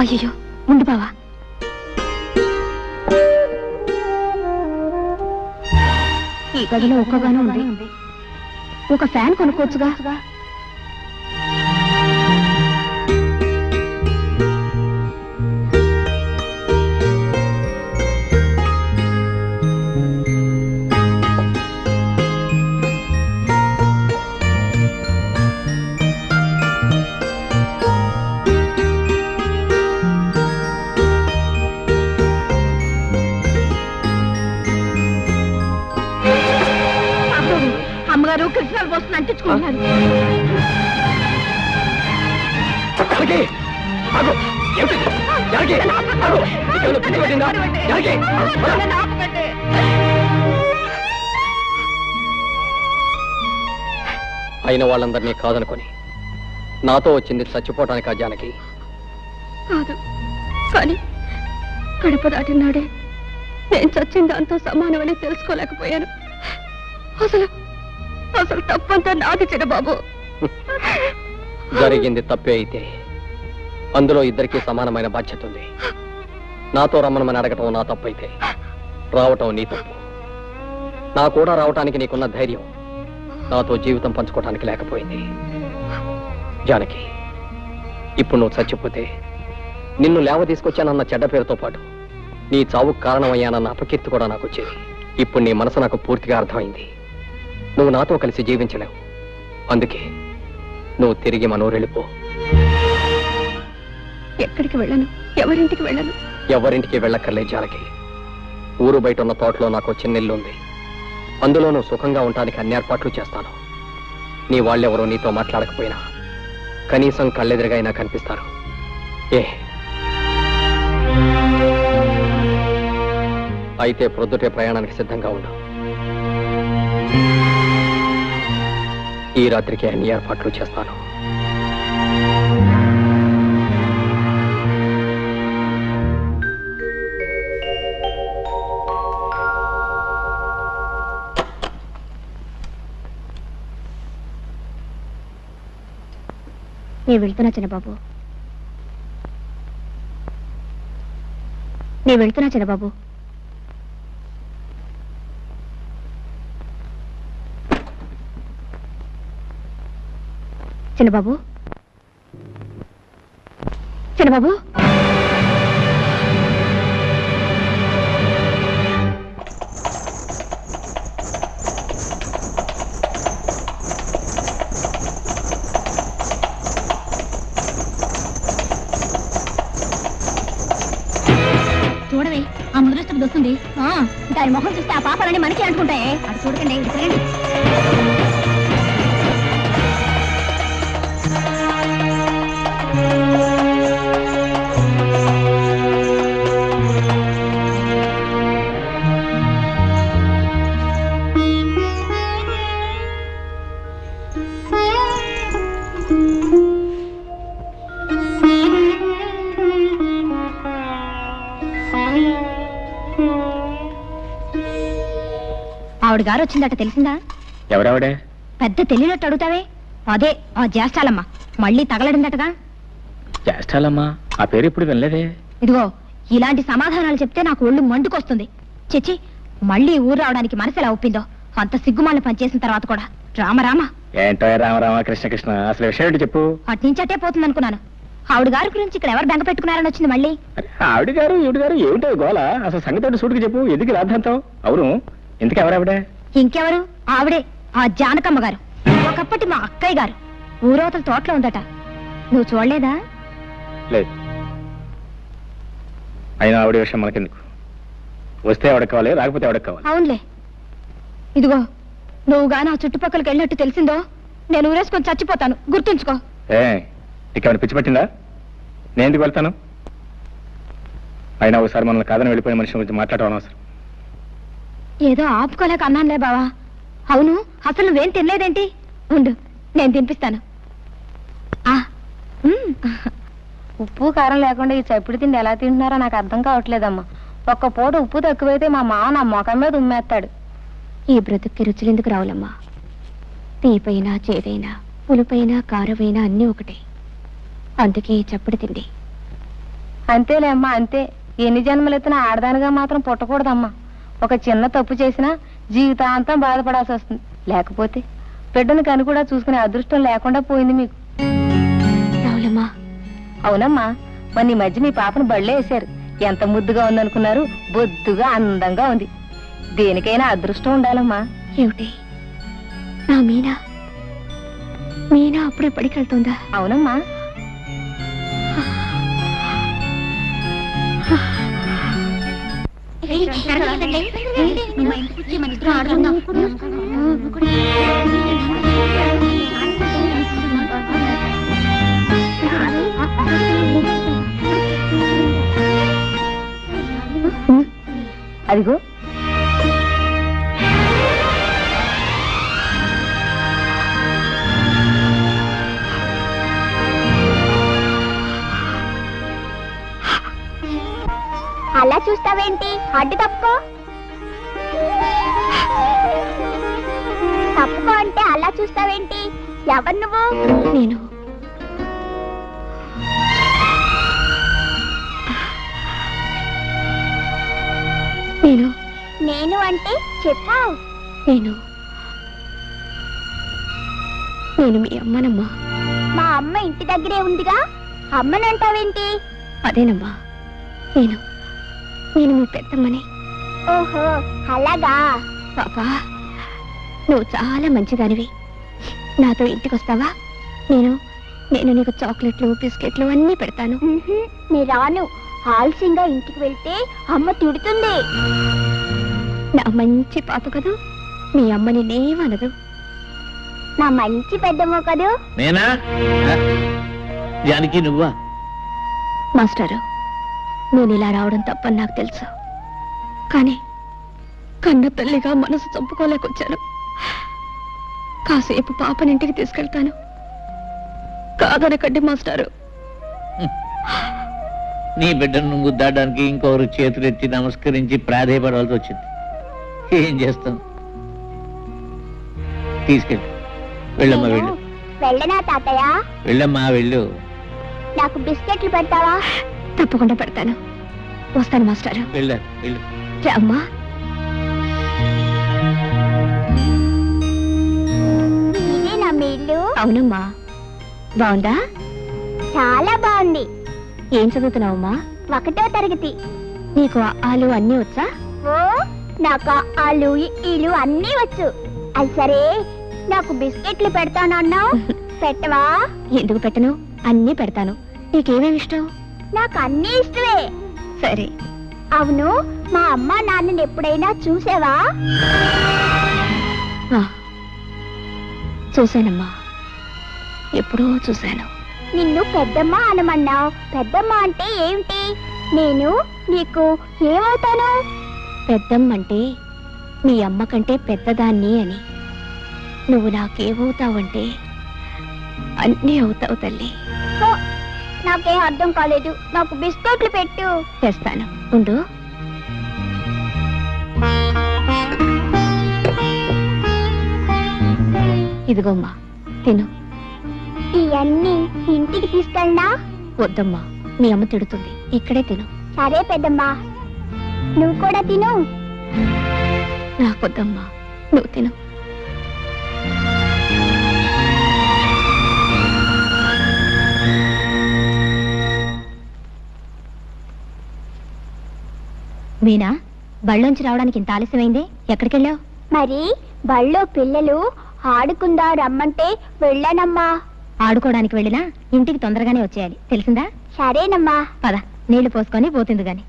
అయ్యో ముందు బావా, ఈ గదిలో ఒక్కగానే ఉంది, ఒక ఫ్యాన్ కొనుక్కోవచ్చుగా. అమ్మగారు కృష్ణాలు పోస్తున్న అంటించుకుంటున్నారు. అయిన వాళ్ళందరినీ కాదనుకొని నాతో వచ్చింది చచ్చిపోవటానికి ఆ జానకి కాదు, కానీ కడప దాటినాడే నేను చచ్చిన దాంతో సమానమని తెలుసుకోలేకపోయాను. అసలు అసలు తప్పంతా నాది చిన్నబాబు. జరిగింది తప్పే అయితే అందులో ఇద్దరికీ సమానమైన బాధ్యత ఉంది. నాతో రమ్మనమని అడగటం నా తప్పు అయితే రావటం నీ తప్పు. నా కూడా రావటానికి నీకున్న ధైర్యం నాతో జీవితం పంచుకోవటానికి లేకపోయింది. జానకి, ఇప్పుడు నువ్వు చచ్చిపోతే నిన్ను లేవ తీసుకొచ్చానన్న చెడ్డ పేరుతో పాటు నీ చావుకు కారణమయ్యానన్న అపకీర్తి కూడా నాకు వచ్చేది. ఇప్పుడు నీ మనసు నాకు పూర్తిగా అర్థమైంది. నువ్వు నాతో కలిసి జీవించలేవు. అందుకే నువ్వు తిరిగి మనూరెళ్ళిపో. ఎక్కడికి వెళ్ళను, ఎవరింటికి వెళ్ళను. ఎవరింటికి వెళ్ళక్కర్లే జానకి. ఊరు బయట ఉన్న తోటలో నాకు చిన్న ఇల్లు ఉంది. అందులో నువ్వు సుఖంగా ఉండటానికి అన్ని ఏర్పాట్లు చేస్తాను. నీ వాళ్ళెవరో నీతో మాట్లాడకపోయినా కనీసం కళ్ళెదురుగా అయినా కనిపిస్తారు. అయితే ప్రొద్దుటే ప్రయాణానికి సిద్ధంగా ఉండు. ఈ రాత్రికి అన్ని ఏర్పాట్లు చేస్తాను. నేను వెళ్తున్నా చిన్నబాబు, నేను వెళ్తున్నా చిన్నబాబు. చిన్నబాబు, చిన్నబాబు, చూడవే ఆ ముద్రష్టకు వస్తుంది. దాని మొహం చూస్తే ఆ పాపాలన్నీ మనకి అనుకుంటాయే. అది చూడకండి. ఆవిడ గారు వచ్చిందట, తెలిసిందా? ఎవరావిడే? పెద్ద తెలియనట్టు అడుగుతావే. అదే ఆ జ్యేష్ఠాలమ్మ మళ్ళీ తగలడిందటగా. జ్యేష్ఠాలమ్మ? ఆ పేరు ఇప్పుడు వినలేదే. ఇదిగో ఇలాంటి సమాధానాలు చెప్తే నాకు ఒళ్ళు మండుకొస్తుంది. చిచ్చి, మళ్ళీ ఊరు రావడానికి మనసు ఎలా ఒప్పిందో. అంత సిగ్గుమాలను పనిచేసిన తర్వాత కూడా. రామరామ. ఏంటో రామరామ కృష్ణ కృష్ణ, అసలు విషయం ఏంటి చెప్పు. అట్నుంచటే పోతుంది అనుకున్నాను. ఆవిడ గారి గురించి ఇక్కడ ఎవరు బెంగ పెట్టుకున్నారని వచ్చింది మళ్ళీ. ఆవిడ గారు ఈవిడ గారు ఏమిటో గోల? అసలు సంగతి సూటికి చెప్పు. ఎందుకు రాద్దాంతావు? అవును, ఎందుకు ఎవరావిడే? ఇంకెవరు? ఆవిడే ఆ జానకమ్మ గారు. ఒకప్పటి మా అక్కయ్య గారు. ఊరవతల తోటలో ఉందట. నువ్వు చూడలేదా? లేదు. అయినా ఆవిడ విషయం మనకెందుకు? వస్తే ఎవడకు కావాలి, రాకపోతే ఎవడకు కావాలి. అవునులే. ఇదిగో నువ్వు గాని ఆ చుట్టుపక్కలకి వెళ్ళినట్టు తెలిసిందో నేను ఊరేసుకొని చచ్చిపోతాను, గుర్తుంచుకో. నీకేమైనా పిచ్చి పట్టిందా? నేను ఎందుకు వెళ్తాను? అయినా ఒకసారి మనల్ని కాదని వెళ్ళిపోయిన మనిషి గురించి మాట్లాడటం అనవసరం. ఏదో ఆపుకోలేక అన్నానులే బావా. అవును, అసలు నువ్వేం తినలేదేంటి? ఉండు, నేను తినిపిస్తాను. ఉప్పు కారం లేకుండా ఈ చప్పుడు తిండి ఎలా తింటున్నారో నాకు అర్థం కావట్లేదమ్మా. ఒక్క పూట ఉప్పు తక్కువైతే మా మామ నా మొఖం మీద ఉమ్మేస్తాడు. ఈ బ్రతుక్కి రుచులెందుకు రావులమ్మా? తీపైనా చేదైనా పులుపైనా కారమైనా అన్నీ ఒకటే. అందుకే ఈ చప్పుడు తిండి. అంతేలే అమ్మా, అంతే. ఎన్ని జన్మలెత్తినా ఆడదానిగా మాత్రం పుట్టకూడదమ్మా. ఒక చిన్న తప్పు చేసినా జీవితాంతం బాధపడాల్సి వస్తుంది. లేకపోతే బిడ్డను కని కూడా చూసుకునే అదృష్టం లేకుండా పోయింది మీకు. రావులమ్మా. అవునమ్మా, మొన్న ఈ మధ్య మీ పాపను బళ్ళే వేశారు. ఎంత ముద్దుగా ఉందనుకున్నారు? బొద్దుగా అందంగా ఉంది. దేనికైనా అదృష్టం ఉండాలమ్మా. ఏమిటి నా మీనా? మీనా అప్పుడే పడికెళ్తుందా? అవునమ్మా. అదిగో అలా చూస్తావేంటి? అడ్డు తప్పుకో. తప్పుకో అంటే అలా చూస్తావేంటి? ఎవరు నువ్వు? నేను నేను నేను అంటే చెప్పావు. నేను నేను మీ అమ్మనమ్మా. మా అమ్మ ఇంటి దగ్గరే ఉందిగా, అమ్మనంటావేంటి? అదేనమ్మా, నేను నేను మీ పెద్దమ్మని. ఓహో అలాగా. పాపా, నువ్వు చాలా మంచిదానివి. నాతో ఇంటికి వస్తావా? నేను నేను నీకు చాక్లెట్లు బిస్కెట్లు అన్నీ పెడతాను. నీ రాను. ఆలస్యంగా ఇంటికి వెళ్తే అమ్మ తిడుతుంది. నా మంచి పాప కదూ, మీ అమ్మ నిన్నేమనదు. నా మంచి పెద్దమ్మ కదూ. నేనా? జానకి నువ్వా? మాస్టారు, నేను ఇలా రావడం తప్పని నాకు తెలుసు. కానీ కన్న తల్లిగా మనసు చంపుకోలేకొచ్చాను. కాసేపు పాపనింటికి తీసుకెళ్తాను. కాదనకండి మాస్టారు. నీ బిడ్డను ముద్దాడడానికి ఇంకొకరు చేతులెత్తి నమస్కరించి ప్రాధేయపడాల్సి వచ్చింది. ఏం చేస్తాం? తీసుకెళ్ళి వెళ్ళమ్మా, వెళ్ళు. వెళ్ళనా తాతయ్య? వెళ్ళమ్మా, వెళ్ళు. నాకు బిస్కెట్లు పెడతావా? తప్పకుండా పెడతాను. వస్తాను మాస్టారు. వెళ్ళు, వెళ్ళు. రామ్మా. ఇదేనా మీ ఇల్లు? అవునమ్మా. బాగుందా? చాలా బాగుంది. ఏం చదువుతున్నావమ్మా? 1వ తరగతి. నీకు ఆలు అన్నీ వచ్చా? ఓ, నాకు ఆలు ఈలు అన్నీ వచ్చు. అది సరే, నాకు బిస్కెట్లు పెడతానన్నావు, పెట్టవా? ఎందుకు పెట్టను? అన్నీ పెడతాను. నీకేమేమి ఇష్టం? నాకు అన్నీ ఇష్టమే. సరే. అవును, మా అమ్మ నాన్నని ఎప్పుడైనా చూసావా? చూశానమ్మా, ఎప్పుడో చూశాను. నిన్ను పెద్దమ్మ అనమన్నావు. పెద్దమ్మ అంటే ఏమిటి? నేను నీకు ఏమవుతాను? పెద్దమ్మ అంటే మీ అమ్మ కంటే పెద్దదాన్ని అని. నువ్వు నాకేమవుతావంటే అన్నీ అవుతావు తల్లి. నాకేం అర్థం కాలేదు. నాకు బిస్కెట్లు పెట్టు. తెస్తాను, ఉండు. ఇదిగోమ్మా, తిను. ఇవన్నీ ఇంటికి తీసుకెళ్ళనా? వద్దమ్మా, మీ అమ్మ తిడుతుంది. ఇక్కడే తిను. సరే పెద్దమ్మా, నువ్వు కూడా తిను. నాకొద్దమ్మా, నువ్వు తిను. మీనా, బళ్ళోంచి రావడానికి ఇంత ఆలస్యమైంది. ఎక్కడికెళ్ళావు? మరి బళ్ళో పిల్లలు ఆడుకుందా రమ్మంటే వెళ్ళానమ్మా. ఆడుకోవడానికి వెళ్ళినా ఇంటికి తొందరగానే వచ్చేయాలి, తెలిసిందా? సరేనమ్మా. పద, నీళ్లు పోసుకొని పోతుంది గాని.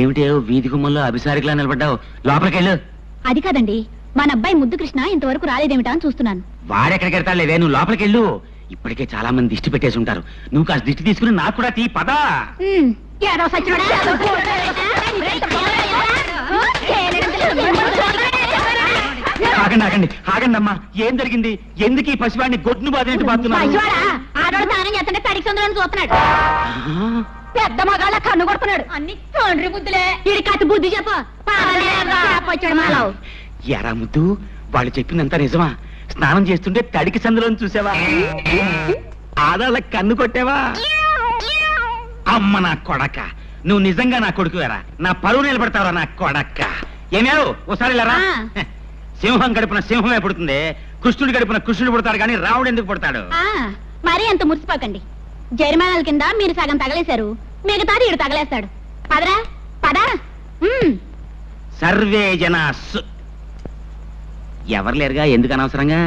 ఏమిటే వీధి గుమ్మల్లో అభిసారికలా నిలబడ్డావు? లోపలికెళ్ళు. అది కాదండి, మన అబ్బాయి ముద్దు కృష్ణ ఇంతవరకు రాలేదేమిటా అని చూస్తున్నాను. వాడెక్కడికి వెళ్తాడులేవే, నువ్వు లోపలికెళ్ళు. ఇప్పటికే చాలా మంది దిష్టి పెట్టేసి ఉంటారు. నువ్వు కాస్త దిష్టి తీసుకుని నాకు కూడా తీ. పదా. ఆగండి ఆగండి ఆగండి అమ్మా, ఏం జరిగింది? ఎందుకు ఈ పసివాడిని గొడ్డును బాధినట్టు బాగుతున్నాడు? పెద్ద మగాళ్ళ కన్ను కొడుతున్నాడు. అన్ని తండ్రి బుద్ధులే. ఇది కత్తి బుద్ధి చెప్పు. ఎరా ముద్దు, వాళ్ళు చెప్పిందంతా నిజమా? స్నానం చేస్తుంటే తడికి సందులో చూసావా? ఆడాళ్ళ కన్ను కొట్టావా? అమ్మ నా కొడక, నువ్వు నిజంగా నా కొడుకువేరా? నా పరువు నిలబడతావరా నా కొడక్క? ఏమేవు ఒకసారి లేరా? సింహం గడుపున సింహమే పుడుతుంది, కృష్ణుడి గడుపున కృష్ణుడు పుడతాడు, కానీ రావుడు ఎందుకు పుడతాడు? మరీ అంత మురిసిపోకండి. జరిమానాల కింద మీరు సగం తగలేశారు, మిగతాది ఇడు తగలేస్తాడు. పదరా పదా. సర్వే జనా ఎవరు లేరుగా, ఎందుకు అనవసరంగా?